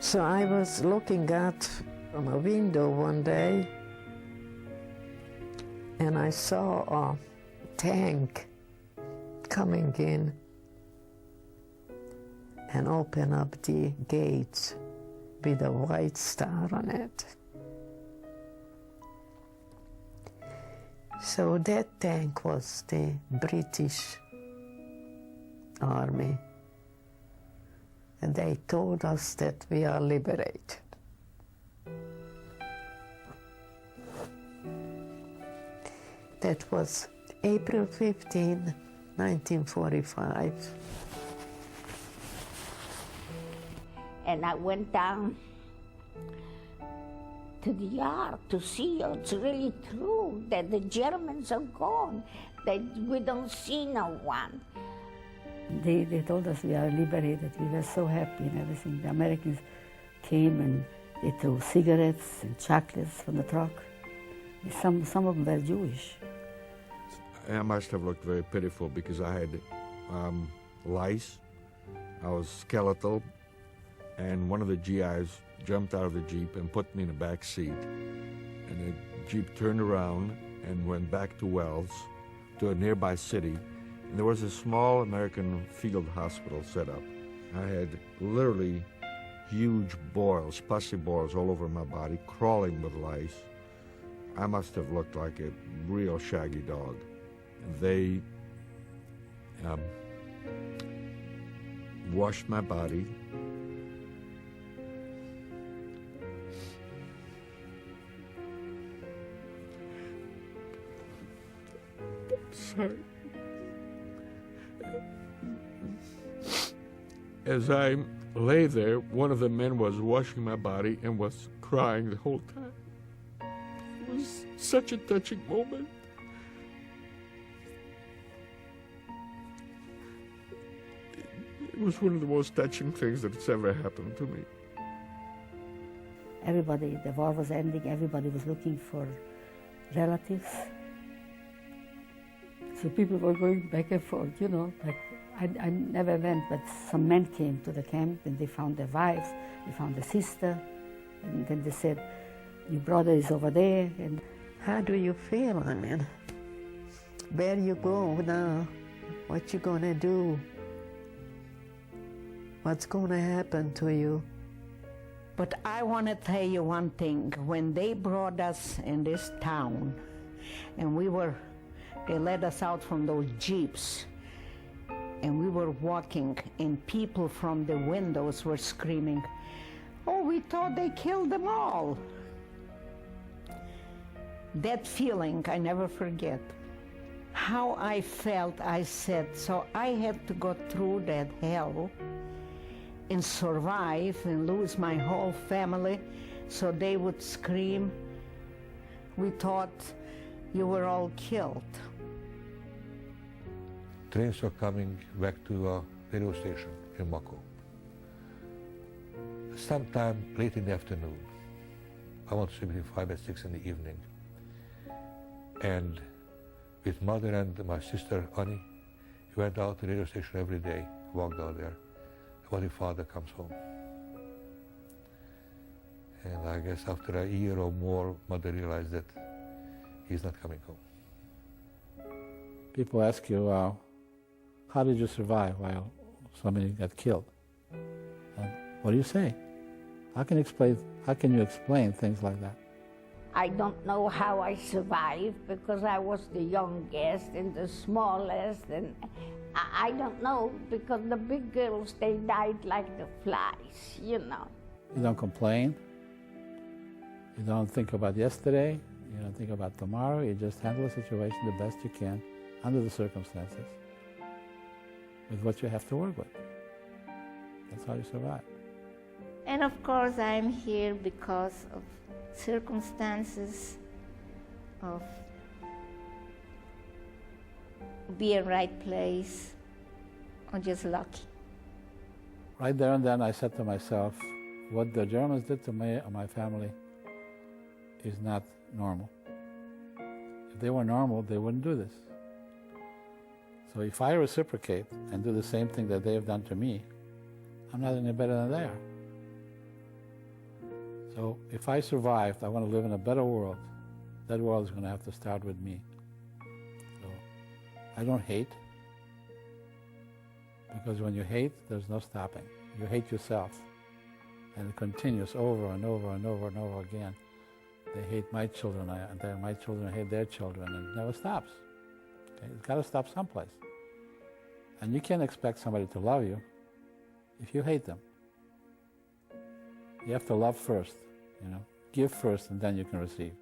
So I was looking out from a window one day and I saw a tank coming in and open up the gates with a white star on it. So that tank was the British Army. And they told us that we are liberated. That was April 15, 1945. And I went down to the yard to see it's really true that the Germans are gone, that we don't see no one. They told us we are liberated. We were so happy and everything. The Americans came and they threw cigarettes and chocolates from the truck. Some of them were Jewish. I must have looked very pitiful because I had lice. I was skeletal, and one of the GIs jumped out of the Jeep and put me in the back seat. And the Jeep turned around and went back to Wells, to a nearby city. And there was a small American field hospital set up. I had literally huge boils, pussy boils all over my body, crawling with lice. I must have looked like a real shaggy dog. They washed my body. Sorry. As I lay there, one of the men was washing my body and was crying the whole time. It was such a touching moment. It was one of the most touching things that's ever happened to me. Everybody, the war was ending, everybody was looking for relatives. So people were going back and forth, you know, like I never went, but some men came to the camp and they found their wives, they found their sister, and then they said, your brother is over there. And how do you feel, I mean? Where you go now? What you gonna do? What's gonna happen to you? But I want to tell you one thing. When they brought us in this town, and they led us out from those jeeps, and we were walking, and people from the windows were screaming, "Oh, we thought they killed them all." That feeling I never forget. How I felt, I said, so I have to go through that hell and survive and lose my whole family, so they would scream, "We thought you were all killed." Trains were coming back to a radio station in Mako. Sometime late in the afternoon, I want to say between 5 and 6 in the evening, and with mother and my sister Annie, we went out to the radio station every day, walked out there, when your father comes home. And I guess after a year or more, mother realized that he's not coming home. People ask you, how did you survive while somebody got killed? And what do you say? How can you explain things like that? I don't know how I survived because I was the youngest and the smallest, and I don't know because the big girls, they died like the flies, you know. You don't complain. You don't think about yesterday. You don't think about tomorrow. You just handle the situation the best you can under the circumstances with what you have to work with. That's how you survive. And of course, I'm here because of circumstances, of being right place, or just lucky. Right there and then I said to myself, what the Germans did to me and my family is not normal. If they were normal, they wouldn't do this. So if I reciprocate and do the same thing that they have done to me, I'm not any better than they are. So if I survived, I want to live in a better world. That world is going to have to start with me. So I don't hate, because when you hate, there's no stopping. You hate yourself, and it continues over and over and over and over again. They hate my children, and my children hate their children, and it never stops. Okay? It's got to stop someplace. And you can't expect somebody to love you if you hate them. You have to love first, give first, and then you can receive.